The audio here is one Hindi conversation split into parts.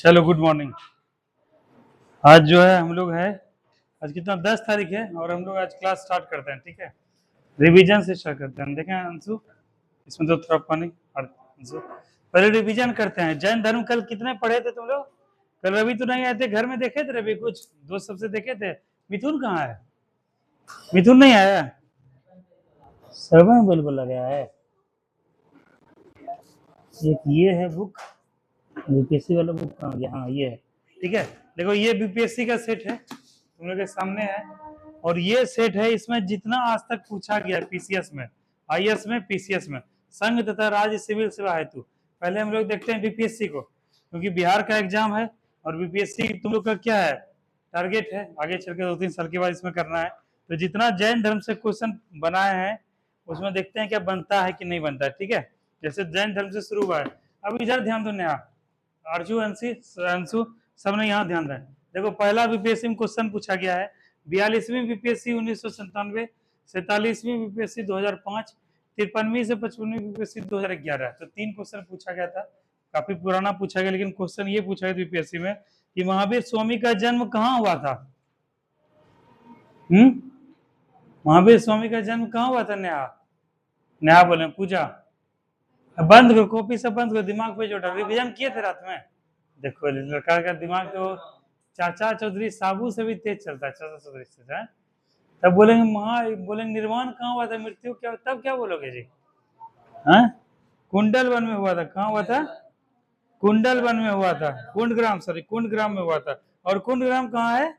चलो गुड मॉर्निंग। आज जो है हम लोग है, आज कितना 10 तारीख है और हम लोग आज क्लास स्टार्ट करते हैं। ठीक है, रिवीजन से स्टार्ट करते हैं। देखें अंशु, इसमें तो थोड़ा पानी और अंशु, पहले रिवीजन करते हैं। जैन धर्म कल कितने पढ़े थे तुम लोग? कल रवि तो नहीं आए थे, घर में देखे थे रवि, कुछ दोस्त सबसे देखे थे। मिथुन कहाँ है? मिथुन नहीं आया, सर्वे में बिल्कुल लगाया है। एक ये है बुक, बीपीएससी वाला बुक कहाँ गया? हाँ ये है। ठीक है, देखो ये बीपीएससी का सेट है, तुम लोग के सामने है। और ये सेट है, इसमें जितना आज तक पूछा गया है पीसीएस में, आईएएस में, पीसीएस में, संघ तथा राज्य सिविल सेवा हेतु। पहले हम लोग देखते हैं बीपीएससी को, क्योंकि बिहार का एग्जाम है और बीपीएससी तुम लोग का क्या है, टारगेट है आगे चल के 2-3 साल के बाद इसमें करना है। तो जितना जैन धर्म से क्वेश्चन बनाए हैं उसमें देखते हैं क्या बनता है कि नहीं बनता है। ठीक है, जैसे जैन धर्म से शुरू हुआ है। अब इधर ध्यान दो, नेहा, अर्जु, अंशु, सबने यहाँ ध्यान दें। देखो पहला बीपीएससी में क्वेश्चन पूछा गया है 42वीं बीपीएससी 1997, 47वीं बीपीएससी 2005, 53वीं से 55वीं बीपीएससी 2011। तो 3 क्वेश्चन पूछा गया था, काफी पुराना पूछा गया। लेकिन क्वेश्चन ये पूछा गया बीपीएससी में कि महावीर स्वामी का जन्म कहाँ हुआ था? महावीर स्वामी का जन्म कहाँ हुआ था? नेहा बोले, पूजा बंद करो, कॉपी सब बंद करो, दिमाग पे जो रिविजन किए थे रात में। देखो लड़का का दिमाग तो चाचा चौधरी साबू से भी तेज चलता है, चाचा चौधरी से है। तब बोलेंगे बोलेंगे निर्वाण कहाँ हुआ था, मृत्यु क्या, तब क्या बोलोगे जी? हाँ, कुंडल वन में हुआ था। कहाँ हुआ था? कुंडल वन में हुआ था, कुंडग्राम, सॉरी कुंडग्राम में हुआ था। और कुंडग्राम कहाँ है?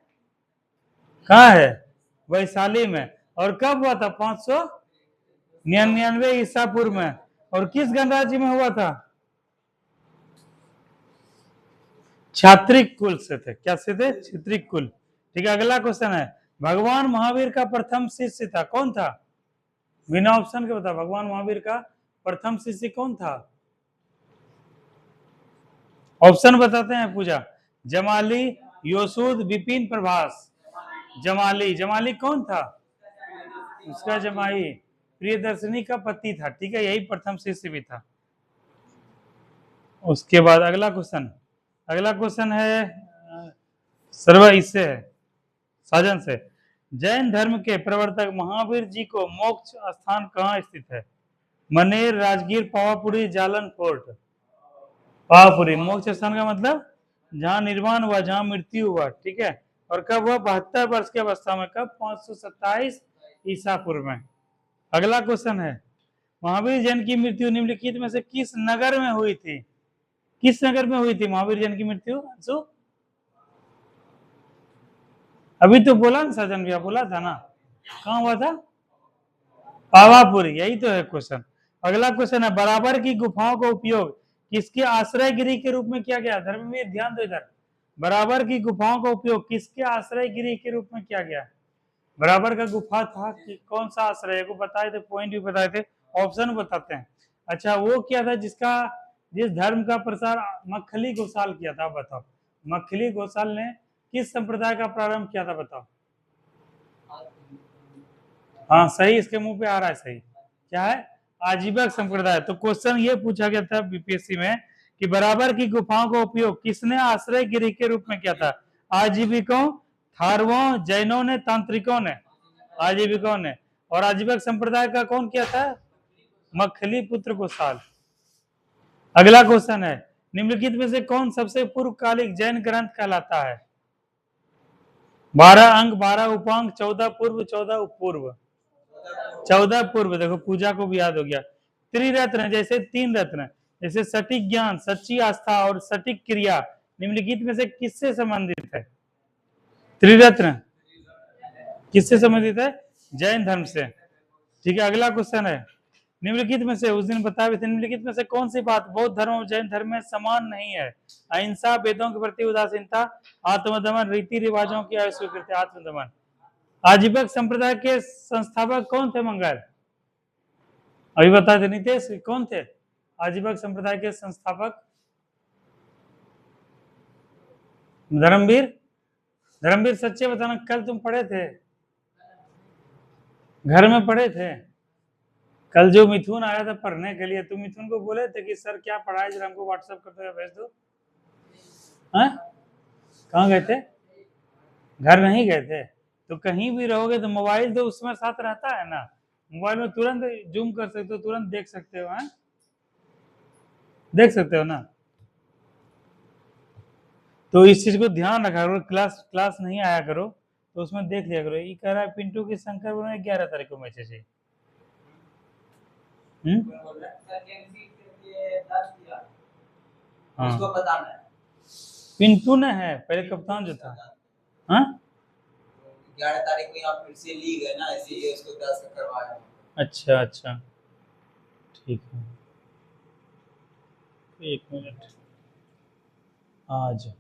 कहाँ है? वैशाली में। और कब हुआ था? 599 ईसा पूर्व में। और किस गणराज्य में हुआ था? क्षत्रिक कुल से थे। क्या से थे? क्षत्रिक कुल। ठीक है, अगला क्वेश्चन है, भगवान महावीर का प्रथम शिष्य था, कौन था? बिना ऑप्शन के बता, भगवान महावीर का प्रथम शिष्य कौन था? ऑप्शन बताते हैं पूजा, जमाली, योसूद, विपिन, प्रभास। जमाली, जमाली कौन था? उसका जमाई प्रियदर्शनी का पति था। ठीक है, यही प्रथम शिष्य भी था। उसके बाद अगला क्वेश्चन है सर्व इससे है, साजन से, जैन धर्म के प्रवर्तक महावीर जी को मोक्ष स्थान कहाँ स्थित है? मनेर, राजगीर, पावापुरी, जालन, फोर्ट। पावापुरी मोक्ष स्थान का मतलब जहाँ निर्वाण हुआ, जहाँ मृत्यु हुआ। ठीक है, और कब हुआ? 72 वर्ष की अवस्था में। कब? 527 ईसा पूर्व में। अगला क्वेश्चन है, महावीर जैन की मृत्यु निम्नलिखित में से किस नगर में हुई थी? किस नगर में हुई थी महावीर जैन की मृत्यु? अभी तो बोला ना सजन भैया, बोला था ना, कहाँ हुआ था? पावापुरी, यही तो है क्वेश्चन। अगला क्वेश्चन है, बराबर की गुफाओं का उपयोग किसके आश्रय गिरी के रूप में किया गया? धर्मवीर ध्यान दो इधर, बराबर की गुफाओं का उपयोग किसके आश्रय गिरी के रूप में किया गया? बराबर का गुफा था कि कौन सा आश्रय को बताए थे, पॉइंट भी बताए थे, ऑप्शन बताते हैं। अच्छा, वो क्या था जिस धर्म का प्रसार मक्खली घोषाल किया था? बताओ, मक्खली घोषाल ने किस संप्रदाय का प्रारंभ किया था? बताओ। हाँ सही, इसके मुंह पे आ रहा है सही, क्या है? आजीवक संप्रदाय। तो क्वेश्चन ये पूछा गया था बीपीएससी में कि बराबर की गुफाओं का उपयोग किसने आश्रय गृह के रूप में किया था? आजीविकों, थारवों, जैनों ने, तांत्रिकों ने? आजीविकों ने। और आजीवक संप्रदाय का कौन किया था? मक्खली पुत्र घोषाल। अगला क्वेश्चन है, निम्नलिखित में से कौन सबसे पूर्वकालिक जैन ग्रंथ कहलाता है? 12 अंक, 12 उपांक, 14 पूर्व, 14 उपपूर्व। 14 पूर्व। देखो पूजा को भी याद हो गया। त्रिरत्न, जैसे 3 रत्न, जैसे सटीक ज्ञान, सच्ची आस्था और सटीक क्रिया, निम्नलिखित में से किससे संबंधित है? त्रिरत्न किससे संबंधित है? जैन धर्म से। ठीक है, अगला क्वेश्चन है, निम्नलिखित में से, उस दिन बताए थे, निम्नलिखित में से कौन सी बात बौद्ध धर्म और जैन धर्म में समान नहीं है? अहिंसा, वेदों के प्रति उदासीनता, आत्मदमन, रीति रिवाजों की अस्वीकृति। आत्मदमन। आजीवक संप्रदाय के संस्थापक कौन थे? मंगल, अभी बता दे नितेश, कौन थे आजीवक संप्रदाय के संस्थापक? धर्मवीर। धर्मवीर सच्चे बताना, कल तुम पढ़े थे, घर में पढ़े थे? कल जो मिथुन आया था पढ़ने के लिए, तुम मिथुन को बोले थे कि सर क्या पढ़ाए, जरा हमको व्हाट्सएप करते हुए भेज दो। हाँ, कहाँ गए थे? घर नहीं गए थे? तो कहीं भी रहोगे तो मोबाइल तो उसमें साथ रहता है ना, मोबाइल में तुरंत जूम कर सकते हो, तुरंत देख सकते हो। हाँ, देख सकते हो ना। तो इस चीज को ध्यान रखा करो, क्लास क्लास नहीं आया करो तो उसमें देख लिया करो। ये कह रहा है पिंटू की शंकर में 11 तारीख को मैसेज है। हाँ, उसको बताना है। पिंटू ने है पहले कप्तान जो था। हाँ, 11 तारीख को यहाँ फिर से लीग है ना, इसीलिए उसको 10 का करवाया। अच्छा अच्छा, ठीक है, एक मिनट। आज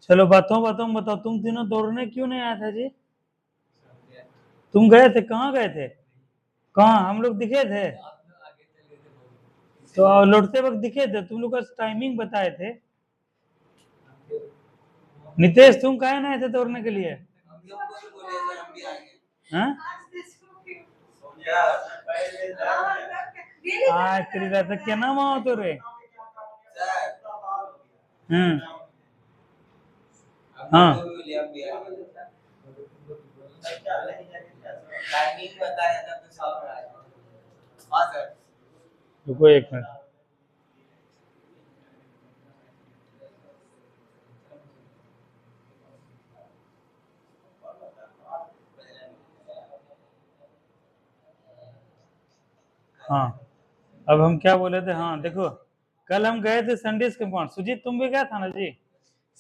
चलो बताओ, तुम तीनों दौड़ने क्यों नहीं आया था जी? तुम गए थे, कहाँ गए थे? कहाँ हम लोग दिखे थे? तो लौटते वक्त दिखे थे, तुम लोग का टाइमिंग बताए थे। नितेश तुम काहे नहीं आए थे दौड़ने के लिए? हाँ, तेरी रहता क्या नाम आओ तो रे? हाँ, रुको एक मिनट। हाँ, अब हम क्या बोले थे? हाँ देखो, कल हम गए थे संडीज कंपाउंड, सुजीत तुम भी गया था ना जी?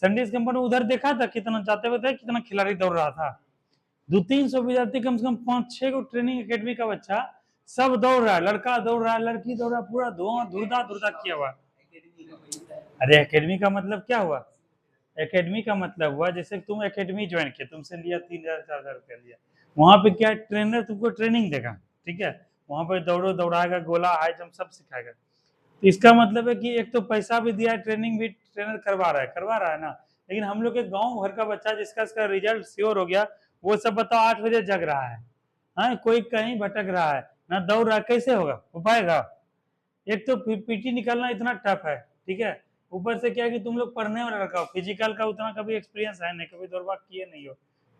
संडीज कंपाउंड उधर देखा था कितना जाते हुए था, कितना खिलाड़ी दौड़ रहा था। 200-300 विद्यार्थी, कम से कम 5-6 को ट्रेनिंग एकेडमी का बच्चा, सब दौड़ रहा है, लड़का दौड़ रहा है, लड़की दौड़ रहा है, पूरा धुआं धुरदा धुरदा किया हुआ। अरे एकेडमी का मतलब क्या हुआ? एकेडमी का मतलब हुआ जैसे तुम एकेडमी ज्वाइन किया, तुमसे लिया 3,000-4,000 रुपया लिया, वहां पे क्या ट्रेनर तुमको ट्रेनिंग देगा, ठीक है, वहां पे दौड़ो दौड़ाएगा, गोला हाई जंप सब सिखाएगा। तो इसका मतलब है कि एक तो पैसा भी दिया है, ट्रेनिंग भी ट्रेनर करवा रहा है ना। लेकिन हम लोग के गांव भर का बच्चा जिसका इसका रिजल्ट श्योर हो गया, वो सब बताओ 8 बजे जग रहा है। हाँ, कोई कहीं भटक रहा है ना, दौड़ रहा है, कैसे होगा, हो पाएगा? एक तो पीटी निकालना इतना टफ है, ठीक है, ऊपर से क्या है कि तुम लोग पढ़ने वाला लड़का हो, फिजिकल का उतना कभी एक्सपीरियंस है नहीं, कभी दौड़ भाग किए नहीं हो,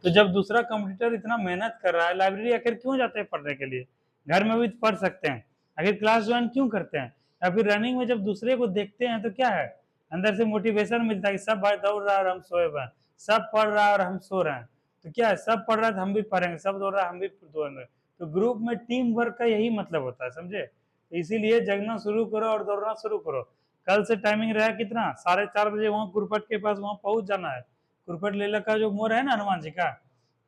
तो जब दूसरा कंप्यूटर इतना मेहनत कर रहा है, लाइब्रेरी आखिर क्यों जाते हैं पढ़ने के लिए? घर में भी पढ़ सकते हैं, आखिर क्लास ज्वाइन क्यों करते हैं? या फिर रनिंग में जब दूसरे को देखते हैं तो क्या है, अंदर से मोटिवेशन मिलता है कि सब भाई दौड़ रहा है और हम सोए हुए हैं, सब पढ़ रहा है और हम सो रहे हैं, तो क्या है, सब पढ़ रहा है तो हम भी पढ़ेंगे, सब दौड़ रहा है हम भी दौड़ेंगे। तो ग्रुप में टीम वर्क का यही मतलब होता है, समझे? इसीलिए जगना शुरू करो और दौड़ना शुरू करो। कल से टाइमिंग रहा कितना, 4:30 बजे वहाँ कुरपट के पास वहाँ पहुंच जाना है। कुरपट लेला का जो मोड़ है ना हनुमान जी का,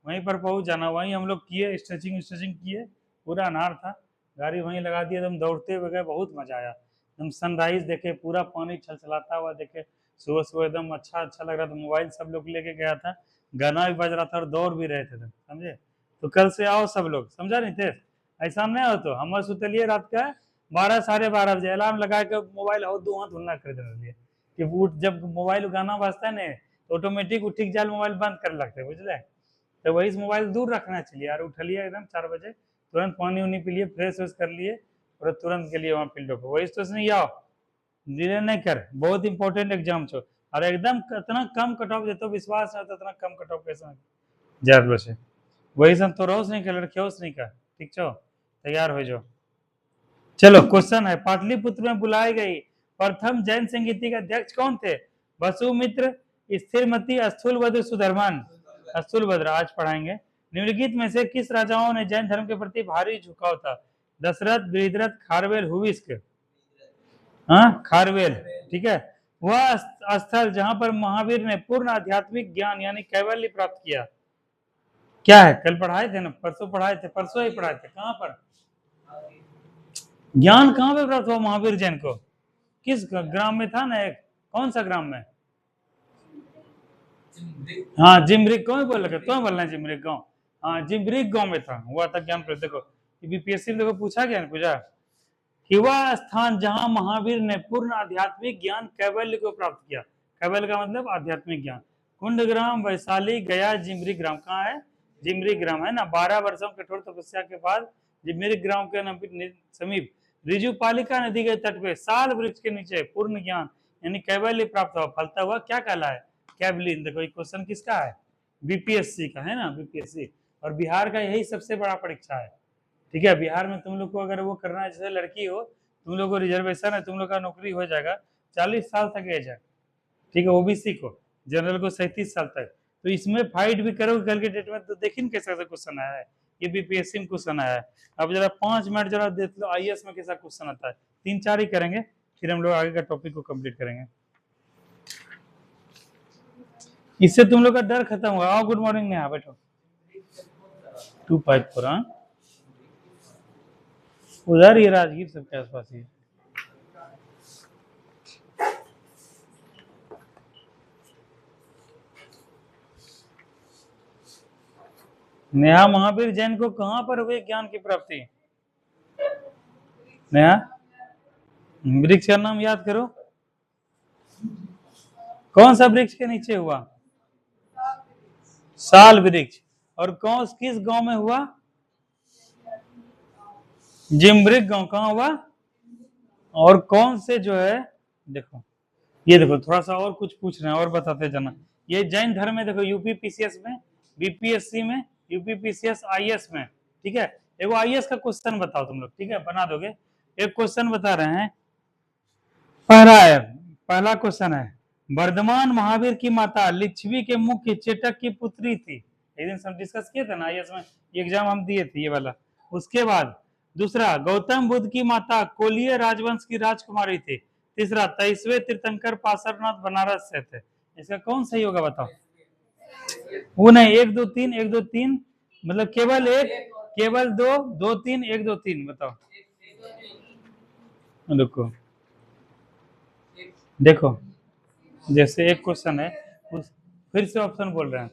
वहीं पर पहुंच जाना। वहीं हम लोग किए, स्ट्रेचिंग किए, पूरा अनार था, गाड़ी वहीं लगा दी, एकदम दौड़ते हुए गए, बहुत मजा आया। एकदम सनराइज देखे, पूरा पानी छलछलाता हुआ देखे, सुबह सुबह एकदम अच्छा अच्छा लग रहा था। मोबाइल सब लोग लेके गया था, गाना भी बज रहा था और दौड़ भी रहे थे, समझे? तो कल से आओ सब लोग, समझा नहीं थे? ऐसा नहीं हो तो हम सुतलिए रात का 12-12:30 बजे अलार्म लगा के मोबाइल हो दो हाथ धुलना कर दिए कि उठ, जब मोबाइल गाना बजता है ना तो ऑटोमेटिक उठी जाल मोबाइल बंद कर लगते, बुझले? तो वही से मोबाइल दूर रखना चाहिए यार। उठलिए एकदम 4 बजे, तुरंत पानी उनी पी लिए, फ्रेश व्रेश कर लिए और तुरंत के लिए वहाँ फील्डों पर। वही तो नहीं आओ, डिले नहीं कर, बहुत इंपॉर्टेंट एग्जाम छो, और एकदम इतना कम कट ऑफ देते, विश्वास नहीं होता इतना कम कट ऑफ कैसे जरूर से। वही सब तो रोज नहीं कर, लड़के नहीं कर, ठीक छो, तैयार हो जाओ। चलो क्वेश्चन है, पाटलिपुत्र में बुलाई गई प्रथम जैन संगीति के अध्यक्ष कौन थे? वसुमित्र, स्थिरमती, स्थूलभद्र, सुधर्मन। स्थूलभद्र आज पढ़ाएंगे। निम्नलिखित में से किस राजाओं ने जैन धर्म के प्रति भारी झुकाव था? दशरथ, बृहद्रथ, खारवेल, हुविस्क। हाँ, खारवेल, ठीक है। वह स्थल जहां पर महावीर ने पूर्ण आध्यात्मिक ज्ञान यानी कैवल्य प्राप्त किया, क्या है? कल पढ़ाए थे ना, परसों पढ़ाए थे, परसों ही पढ़ाए थे। कहाँ पर ज्ञान कहाँ पे प्राप्त हुआ महावीर जैन को? किस ग्राम में था ना एक, कौन सा ग्राम में? हाँ, जिमरिक गांव बोल रहे, तो बोलना जिमरिक गांव। हाँ, जिमरिक गांव में था, हुआ था ज्ञान प्राप्त। देखो बीपीएससी में देखो पूछा गया ना, पूछा कि वह स्थान जहां महावीर ने पूर्ण आध्यात्मिक ज्ञान कैवल्य को प्राप्त किया। कैवल्य का मतलब आध्यात्मिक ज्ञान। कुंडग्राम, वैशाली, गया, जिमरी ग्राम। कहाँ है? जिमरी ग्राम है ना। 12 वर्षों कठोर तपस्या के बाद जिमरी ग्राम के समीप ऋजुपालिका नदी के तट पे साल वृक्ष के नीचे पूर्ण ज्ञान यानी कैवल्य प्राप्त हुआ। फलता हुआ क्या कहला है? कैवलिन। देखो ये क्वेश्चन किसका है? बीपीएससी का है ना, बीपीएससी। और बिहार का यही सबसे बड़ा परीक्षा है। ठीक है, बिहार में तुम लोग को अगर वो करना है, जैसे लड़की हो, तुम लोग को रिजर्वेशन है, तुम लोग का नौकरी हो जाएगा, 40 साल तक एज है। ठीक है, ओबीसी को, जनरल को 37 साल तक। तो इसमें फाइट भी करोगे कल के डेट में, तो देखिए कैसा कैसा क्वेश्चन आया है। ये बीपीएससी में क्वेश्चन आया है। अब जरा 5 मिनट जरा देख लो आईएएस में कैसा क्वेश्चन आता है। 3-4 ही करेंगे, फिर हम लोग आगे का टॉपिक को कंप्लीट करेंगे। इससे तुम लोग का डर खत्म होगा। आओ, गुड मॉर्निंग नेहा, बैठो। 254 हाँ, उधर ही राजगीर सबके आसपास ही है। नेहा, महावीर जैन को कहां पर हुए ज्ञान की प्राप्ति? नेहा, वृक्ष का नाम याद करो। कौन सा वृक्ष के नीचे हुआ? साल वृक्ष। और कौन किस गांव में हुआ? जिमब्रिक गांव। कहाँ हुआ? और कौन से जो है, देखो ये देखो, थोड़ा सा और कुछ पूछ रहे हैं और बताते जाना। ये जैन धर्म में देखो, यूपी पीसीएस में, बीपीएससी में, यूपी पीसीएस आईएएस में। ठीक है, एगो आईएएस का क्वेश्चन बताओ तुम लोग। ठीक है, बना दोगे। एक क्वेश्चन बता रहे हैं, पहला क्वेश्चन है, वर्धमान महावीर की माता लिच्छवी के मुख्य चेटक की पुत्री थी। एक दिन हम डिस्कस किए थे ना आईएएस में, एग्जाम हम दिए थे ये वाला। उसके बाद दूसरा, गौतम बुद्ध की माता कोलीय राजवंश की राजकुमारी थी। तीसरा, 23वें तीर्थंकर पार्श्वनाथ बनारस से थे। इसका कौन सही होगा बताओ? वो नहीं, 1 2 3 1 2 3, मतलब केवल एक, केवल 2 2 3 1 2 3 बताओ। रुको, देखो जैसे एक क्वेश्चन है, फिर से ऑप्शन बोल रहे हैं।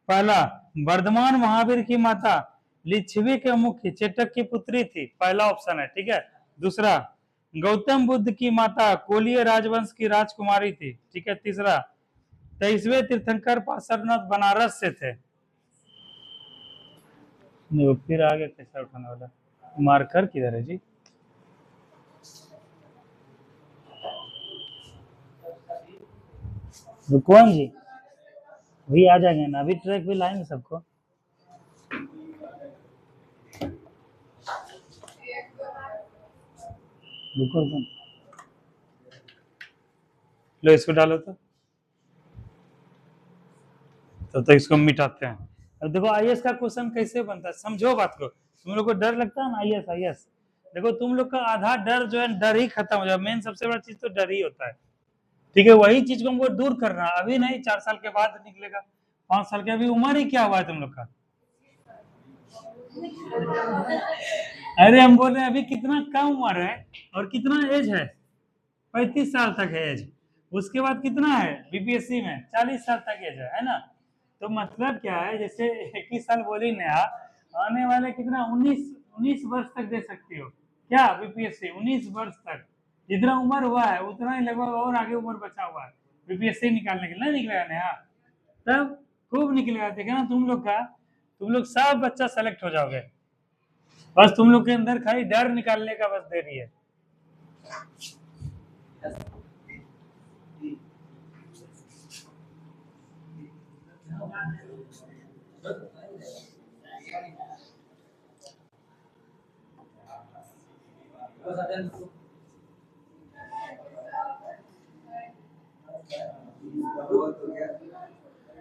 पहला, वर्धमान महावीर की माता लिच्छवी के मुख्य चेटक की पुत्री थी, पहला ऑप्शन है। ठीक है। दूसरा, गौतम बुद्ध की माता कोलीय राजवंश की राजकुमारी थी। ठीक है। तीसरा, 23वें तीर्थंकर पार्श्वनाथ बनारस से थे। फिर आगे कैसा उठाने वाला? मार्कर किधर है जी? रुकवान जी वही आ जाएंगे ना, अभी ट्रैक पे लाएंगे सबको। रुको, लो इसको डालो तो इसको मिटाते हैं। अब देखो आईएएस का क्वेश्चन कैसे बनता है, समझो बात को। तुम लोग को डर लगता है ना आईएएस आईएएस, देखो तुम लोग का आधा डर जो है, डर ही खत्म हो जाए। मेन सबसे बड़ा चीज तो डर ही होता है। ठीक है, वही चीज को हमको दूर करना। अभी नहीं, 4 साल के बाद निकलेगा, 5 साल के। अभी उम्र ही क्या हुआ है तुम लोग का? अरे हम बोल रहे हैं अभी कितना कम उम्र है और कितना एज है, 35 साल तक है एज। उसके बाद कितना है बीपीएससी में? 40 साल तक एज है ना। तो मतलब क्या है, जैसे 21 साल बोली नया, आने वाले कितना 19 वर्ष तक दे सकती हो क्या बीपीएससी? 19 वर्ष तक जितना उम्र हुआ है उतना ही लगभग और आगे उम्र बचा हुआ है बीपीएससी निकालने के लिए। नहीं निकलेगा नया? तब खूब निकलेगा। देखा ना तुम लोग का, तुम लोग सब बच्चा सेलेक्ट हो जाओगे। बस तुम लोग के अंदर खाली डर निकालने का बस देरी है।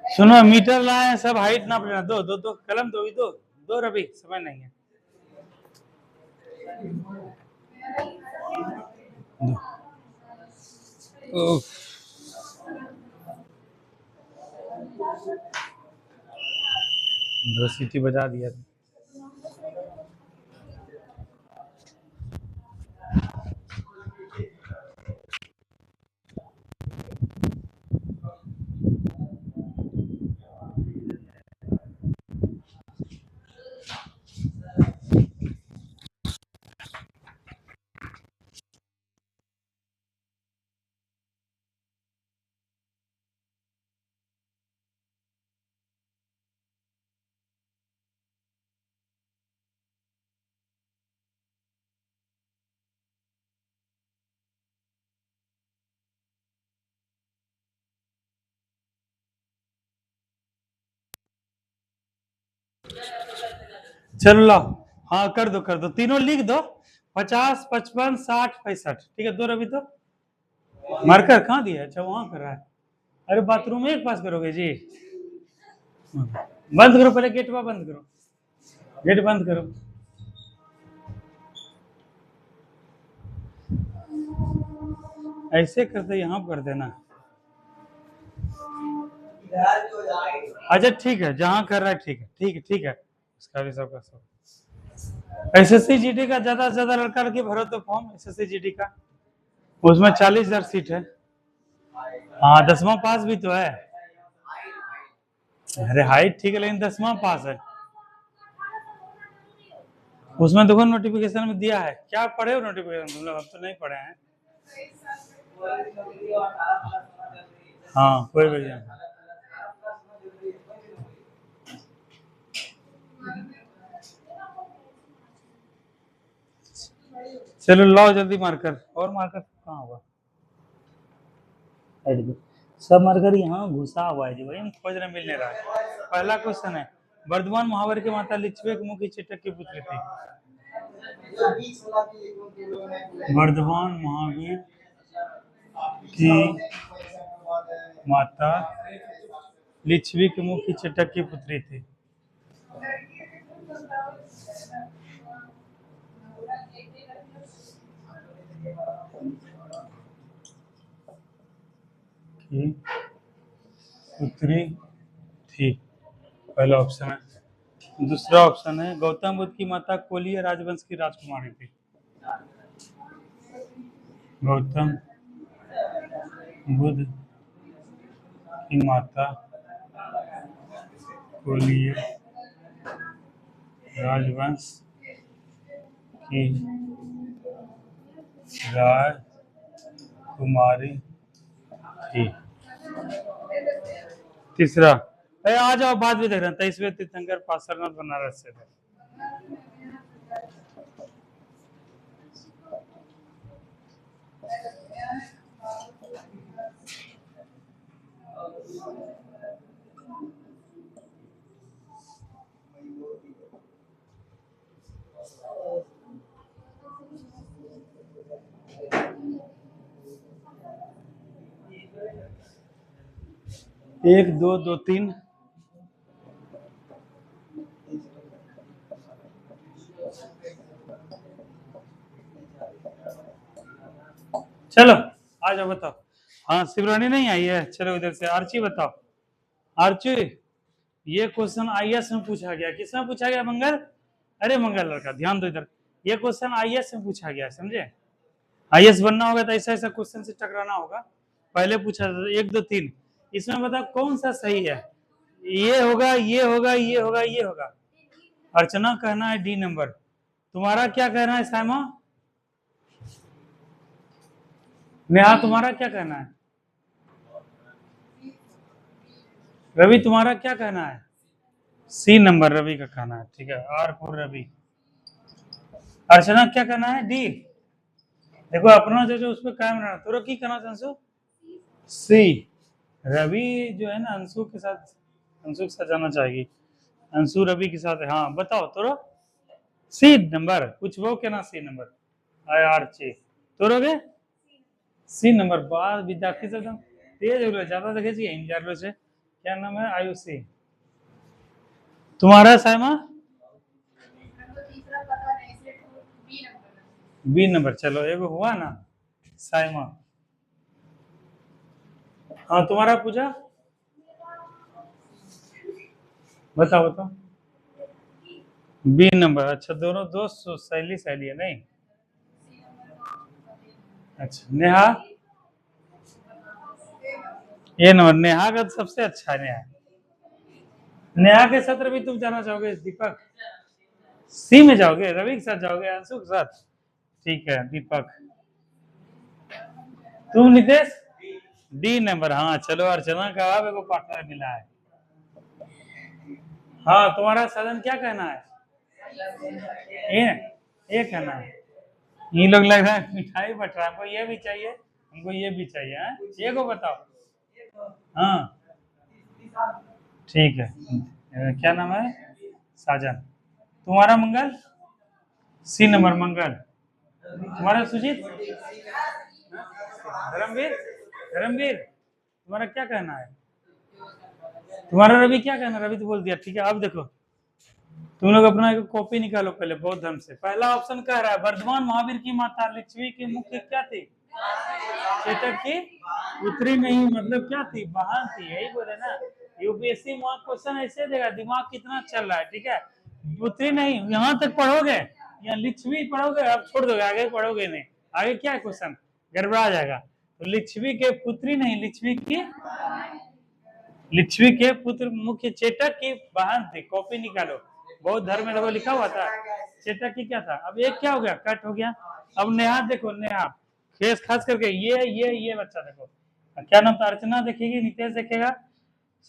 सुनो, मीटर लाए हैं, सब हाइट नाप लेना। दो दो दो कलम, दो दो दो रवि, समय नहीं है। दो सीटी बजा दिया था। चलो लाओ, हाँ कर दो, तीनों लिख दो, 50, 55, 60, 65। ठीक है, दो रवि तो मार्कर कहाँ दिया? अच्छा वहां कर रहा है। अरे बाथरूम में एक पास करोगे जी? बंद करो पहले, गेट बंद करो, गेट बंद करो। ऐसे करते यहाँ कर देना। अच्छा ठीक है, जहाँ कर रहा है ठीक है, ठीक है, ठीक है, उसका भी सबका सब। एसएससी जीडी का ज्यादा से ज्यादा लड़का लड़की भरो तो फॉर्म, एसएससी जीडी का, उसमें 40,000 सीट है। हाँ 10वां पास भी तो है। अरे हाइट ठीक है, लेकिन 10वां पास है। उसमें देखो नोटिफिकेशन में दिया है, क्या पढ़े हो नोटिफिकेशन तुम लोग? हम तो नहीं पढ़े हैं। हाँ कोई वजह नहीं। चलो लाओ जल्दी मार्कर, और मार्कर कहाँ होगा? सब मार्कर यहाँ घुसा हुआ है जी, भाई हम खोज रहे मिल नहीं रहा है। पहला क्वेश्चन है, वर्धमान महावीर की माता लिच्छवी के मुख्य चेटक की पुत्री थी। वर्धमान महावीर की माता लिच्छवी के मुख्य चेटक की पुत्री थी। पुत्री थी, पहला ऑप्शन है। दूसरा ऑप्शन है, गौतम बुद्ध की माता कोलीय राजवंश की राजकुमारी थी। गौतम बुद्ध की माता कोलीय राजवंश की राजकुमारी थी। तीसरा, अरे आ जाओ, बाद में देख रहे हैं। 23वें तीर्थंकर पार्श्वनाथ बनारस से थे। एक दो दो तीन, चलो आ जाओ बताओ। हाँ शिवरानी नहीं आई है, चलो इधर से आर्ची बताओ। आर्ची, ये क्वेश्चन आईएएस में पूछा गया, किसमें पूछा गया? मंगल, अरे मंगल लड़का ध्यान दो इधर, ये क्वेश्चन आईएएस में पूछा गया, समझे? आईएएस बनना होगा तो ऐसा ऐसा क्वेश्चन से टकराना होगा। पहले पूछा था 1 2 3, इसमें बताओ कौन सा सही है? ये होगा, ये होगा, ये होगा, ये होगा। अर्चना कहना है डी नंबर, तुम्हारा क्या कहना है? साइमा, नेहा तुम्हारा क्या कहना है? रवि तुम्हारा क्या कहना है? सी नंबर रवि का कहना है, ठीक है, आर फॉर रवि। अर्चना क्या कहना है? डी। देखो अपना जो उस पर कायम रहना। तो की कहना संसु? सी। रवि जो है ना अंशु के साथ, अंशु के साथ जाना चाहिए, अंशु रवि के साथ है। हाँ बताओ तोरो सी नंबर, कुछ वो कहना सी नंबर आई आर चे तोरोगे सी नंबर। बाद विद्यार्थी से एकदम तेज हो गया, ज्यादा देखे चाहिए इंजारलो से। क्या नाम है? आयुषी। तुम्हारा साइमा? B number. चलो एगो हुआ ना साइमा। हाँ तुम्हारा पूजा बताओ बताओ। B number. अच्छा दोनों दोस्त सहेली सहेली है नहीं? अच्छा नेहा? ए नंबर। नेहा का तो सबसे अच्छा है नेहा। नेहा के साथ रवि तुम जाना चाहोगे? दीपक सी में जाओगे, रवि के साथ जाओगे, अंशु के साथ? ठीक है दीपक। तुम नितेश? D number. हाँ चलो अर्चना का अब एगो पार्टनर मिला है। हाँ तुम्हारा साधन क्या कहना है? ए कहना है। ये लोग लग रहा है मिठाई बट रहा है, हमको ये भी चाहिए, हमको ये भी चाहिए। हाँ ये को बताओ। हाँ ठीक है। क्या नाम है? साजन। तुम्हारा मंगल, सी नंबर मंगल। तुम्हारा सुजीत, धर्मवीर, धर्मवीर तुम्हारा क्या कहना है? तुम्हारा रवि क्या कहना? रवि तो बोल दिया, ठीक है। अब देखो तुम लोग अपना एक कॉपी निकालो पहले बहुत ढंग से। पहला ऑप्शन कह रहा है वर्धमान महावीर की माता लिच्छवी की मुख्य क्या थी? चेतक की पुत्री नहीं, मतलब क्या थी? बहन थी, यही बोले ना। यूपीएससी में क्वेश्चन ऐसे देगा, दिमाग कितना चल रहा है, ठीक है। पुत्री नहीं, यहाँ तक पढ़ोगे या लिच्छवी पढ़ोगे, अब छोड़ दोगे, आगे पढ़ोगे नहीं। आगे क्या है क्वेश्चन, गड़बड़ा जाएगा। तो लिच्छवी के पुत्री नहीं, लिच्छवी के पुत्र मुख्य चेतक की बहन थी। कॉपी निकालो, बहुत धर्म में लिखा हुआ था। चेतक की क्या था? अब एक क्या हो गया, कट हो गया। अब नेहा देखो, नेहा खेस खास करके ये बच्चा देखो, क्या नाम था? अर्चना देखेगी, नितेश देखेगा,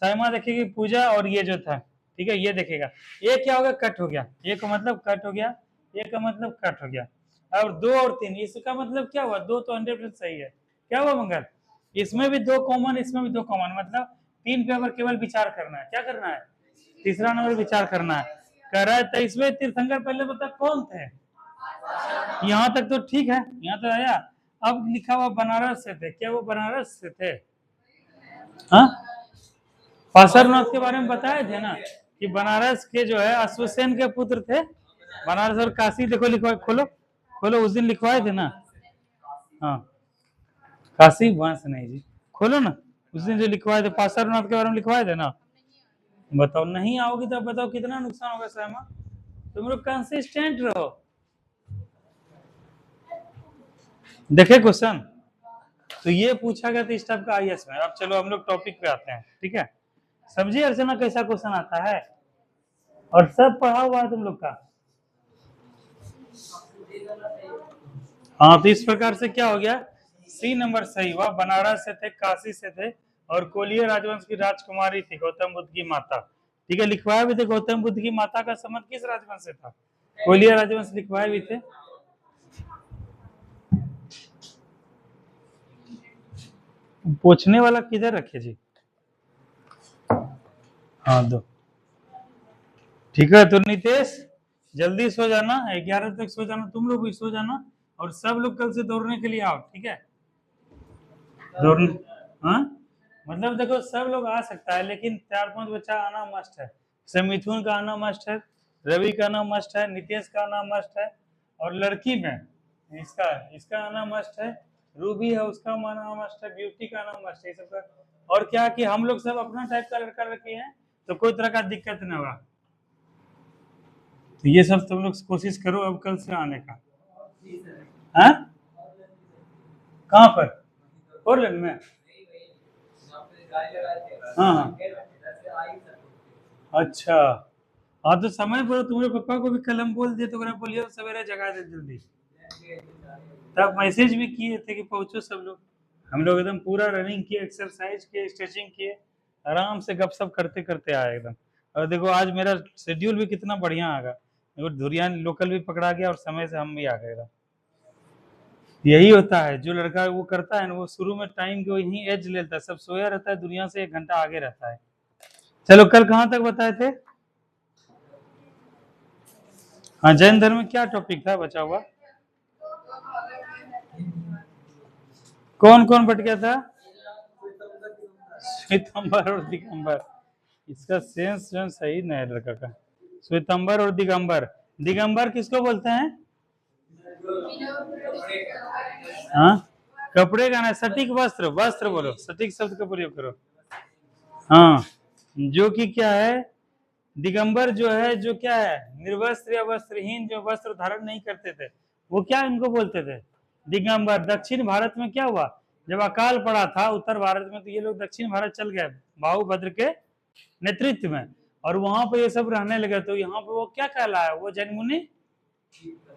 साइमा देखेगी, पूजा, और ये जो था, ठीक है, ये देखेगा। ये क्या हो गया, कट हो गया। ये का मतलब कट हो गया, ये का मतलब कट हो गया। और 2 और 3, इसका मतलब क्या हुआ? 2 तो 100% सही है। क्या हुआ मंगल? इसमें भी 2 कॉमन, इसमें भी 2 कॉमन, मतलब 3 पे केवल विचार करना है। क्या करना है? तीसरा नंबर विचार करना है। कह रहा है 23वें तीर्थंकर पहले बता कौन थे? यहाँ तक तो ठीक है, यहाँ तो आया। अब लिखा हुआ बनारस से थे, क्या वो बनारस से थे? हाँ, पार्श्वनाथ के बारे में बताए थे ना कि बनारस के जो है अश्वसेन के पुत्र थे। बनारस और काशी देखो लिखवाए, खोलो खोलो, उस दिन लिखवाए थे ना। हाँ, काशी वंश नहीं जी, खोलो ना, उस दिन जो लिखवाए थे पार्श्वनाथ के बारे में लिखवाए थे ना। बताओ, नहीं आओगी तो बताओ कितना नुकसान होगा सहमा। तुम लोग कंसिस्टेंट रहो। देखे क्वेश्चन, तो ये पूछा गया था इस टाइप का आईएएस में। अब चलो हम लोग टॉपिक पे आते हैं, ठीक है। समझिए अर्चना कैसा क्वेश्चन आता है, और सब पढ़ा हुआ है तुम लोग का। हाँ, तो इस प्रकार से क्या हो गया, सी नंबर सही हुआ। बनारस से थे, काशी से थे, और कोलिय राजवंश की राजकुमारी थी गौतम बुद्ध की माता। ठीक है, लिखवाया भी थे गौतम बुद्ध की माता का संबंध किस राजवंश से था? कोलिय राजवंश लिखवाए भी थे। पूछने वाला किधर रखे जी? हाँ दो, ठीक है। तो नितेश जल्दी सो जाना, 11 तक सो जाना, तुम लोग भी सो जाना, और सब लोग कल से दौड़ने के लिए आओ, ठीक है। दौड़ने, हाँ मतलब देखो सब लोग आ सकता है, लेकिन 4-5 बच्चा आना मस्ट है। जैसे मिथुन का आना मस्ट है, रवि का आना मस्ट है, नितेश का आना मस्ट है, और लड़की में इसका इसका आना मस्ट है, रूबी है उसका आना मस्ट है, ब्यूटी का आना मस्ट है, ये सब का। और क्या कि हम लोग सब अपना टाइप का लड़का लड़की है, तो कोई तरह का दिक्कत नहीं होगा। तो ये सब तुम लोग कोशिश करो अब कल से आने का। हाँ, कहाँ पर? फोरलेन में? हाँ हाँ, अच्छा। हाँ तो समय पर तुम्हारे पापा को भी कल हम बोल दिए, तो बोलिए सवेरे जगा दे जल्दी। तब मैसेज भी किए थे कि पहुंचो सब लोग। हम लोग एकदम पूरा रनिंग किए, एक्सरसाइज किए, स्ट्रेचिंग किए, आराम से गपशप करते करते आए एकदम। और देखो आज मेरा शेड्यूल भी कितना बढ़िया आ गया, देखो धुरियान लोकल भी पकड़ा गया और समय से हम भी आ गए। यही होता है, जो लड़का वो करता है ना, वो शुरू में टाइम को यही एज लेता है, सब सोया रहता है, दुनिया से 1 घंटा आगे रहता है। चलो कल कहाँ तक बताए थे? हाँ, जैन धर्म में क्या टॉपिक था बचा हुआ? कौन कौन बट गया था? श्वेतंबर और दिगंबर। इसका सेंस जो सही नहीं है लड़का का। श्वेतंबर और दिगंबर, दिगंबर किसको बोलते हैं? हाँ, कपड़े का ना, सटीक वस्त्र, वस्त्र बोलो, सटीक शब्द का प्रयोग करो। हाँ, जो कि क्या है, दिगंबर जो है, जो क्या है, निर्वस्त्र या वस्त्रहीन, जो वस्त्र धारण नहीं करते थे, वो क्या इनको बोलते थे? दिगंबर। दक्षिण भारत में क्या हुआ, जब अकाल पड़ा था उत्तर भारत में, तो ये लोग दक्षिण भारत चल गए बाहुभद्र के नेतृत्व में, और वहां पे ये सब रहने लगे। तो यहाँ पे वो क्या कहलाया, वो जैन मुनि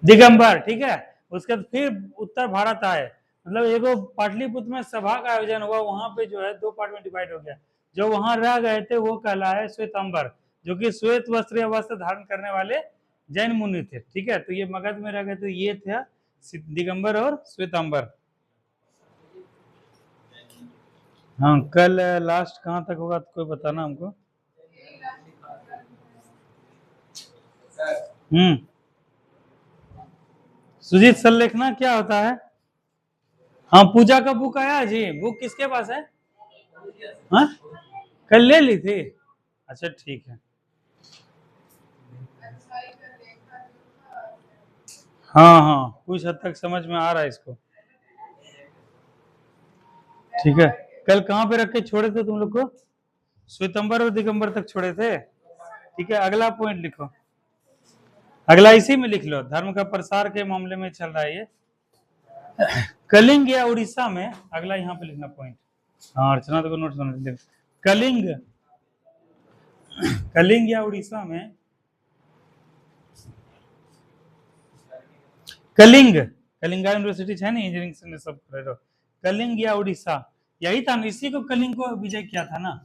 दिगंबर, ठीक है। उसके बाद फिर उत्तर भारत आए, मतलब एगो पाटलिपुत्र में सभा का आयोजन हुआ, वहां पे जो है 2 पार्ट में डिवाइड हो गया। जो वहां रह गए थे वो कहलाए श्वेतंबर, जो कि श्वेत वस्त्र या वस्त्र धारण करने वाले जैन मुनि थे, ठीक है। तो ये मगध में रह गए थे, ये थे दिगंबर और श्वेतंबर। हाँ, कल लास्ट कहाँ तक होगा तो कोई बताना हमको। सुजीत संलेखना क्या होता है? हाँ, पूजा का बुक आया जी। बुक किसके पास है? हाँ, कल ले ली थी। अच्छा ठीक है। हाँ हाँ, कुछ हद तक समझ में आ रहा है इसको। ठीक है, कल कहाँ पे रख के छोड़े थे तुम लोग को? श्वेतंबर और दिगंबर तक छोड़े थे। ठीक है, अगला पॉइंट लिखो। अगला इसी में लिख लो, धर्म का प्रसार के मामले में चल रहा है ये। कलिंग या उड़ीसा में, अगला यहाँ पे लिखना पॉइंट। हाँ, अर्चना तो नोट बना। कलिंग, कलिंग या उड़ीसा में, कलिंग, कलिंगा यूनिवर्सिटी है ना, इंजीनियरिंग में सब कर रहे हो। कलिंग या उड़ीसा, यही था ना, इसी को कलिंग को विजय किया था ना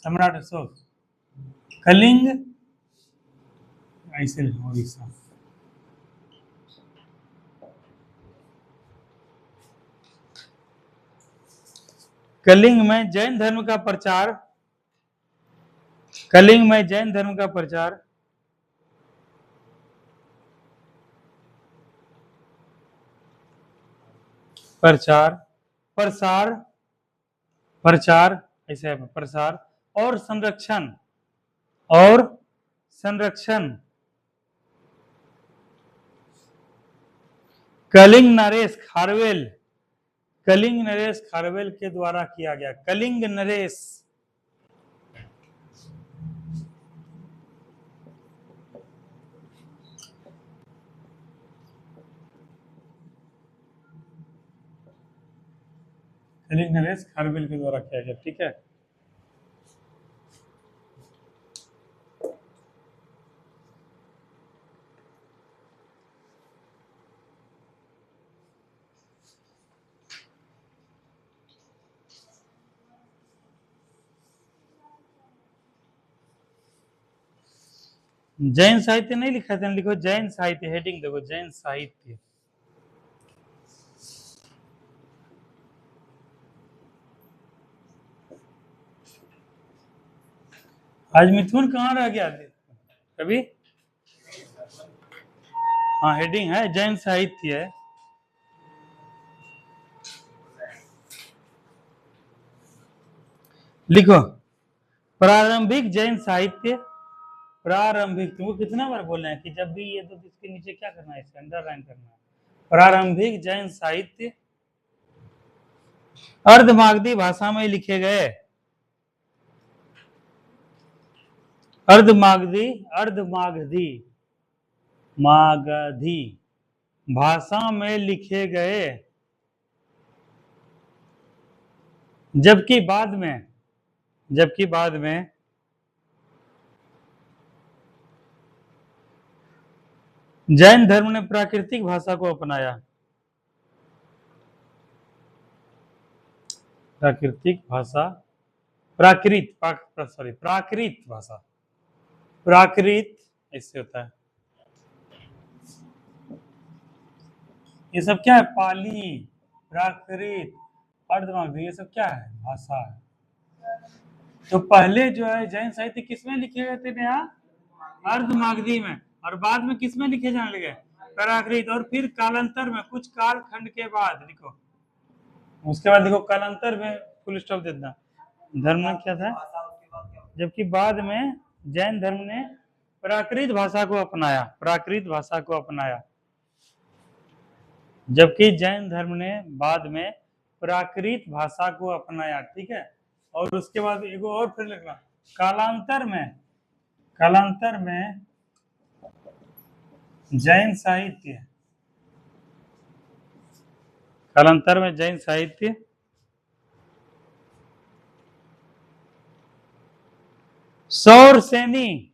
सम्राट अशोक। कलिंग, ऐसे उड़ीसा। कलिंग में जैन धर्म का प्रचार, कलिंग में जैन धर्म का प्रचार प्रचार प्रसार प्रचार ऐसे है, प्रसार और संरक्षण, और संरक्षण कलिंग नरेश खारवेल, कलिंग नरेश खारवेल के द्वारा किया गया। कलिंग नरेश, कलिंग नरेश खारवेल के द्वारा किया गया। ठीक है, जैन साहित्य नहीं लिखा था, लिखो जैन साहित्य, हेडिंग देखो जैन साहित्य। आज मिथुन कहाँ रह गया कभी? हाँ, हेडिंग है जैन साहित्य है। लिखो प्रारंभिक जैन साहित्य, प्रारंभिक, तुमको कितना बार बोलना है कि जब भी ये तो इसके नीचे क्या करना है, इसके अंडरलाइन करना है। प्रारंभिक जैन साहित्य अर्धमागधी भाषा में लिखे गए, अर्धमागधी, अर्धमागधी, मागधी भाषा में लिखे गए, जबकि बाद में, जबकि बाद में जैन धर्म ने प्राकृतिक भाषा को अपनाया, प्राकृतिक भाषा, प्राकृत, सॉरी प्राकृत भाषा, प्राकृत ऐसे होता है। ये सब क्या है? पाली, प्राकृत, अर्धमागधी, ये सब क्या है? भाषा है। तो पहले जो है जैन साहित्य किसमें लिखे गए थे नया? अर्धमागधी में, और बाद में किसमें लिखे जाने लगे? प्राकृत। और फिर कालांतर में, कुछ काल खंड के बाद, लिखो उसके बाद देखो कालांतर में फुल स्टॉप देना। धर्म में क्या था? जबकि बाद में जैन धर्म ने प्राकृत भाषा को अपनाया, प्राकृत भाषा को अपनाया, जबकि जैन धर्म ने बाद में प्राकृत भाषा को अपनाया। ठीक है, और उसके बाद एक और फिर लिखना, कालांतर में, कालांतर में जैन साहित्य, कालांतर में जैन साहित्य सौर सेनी,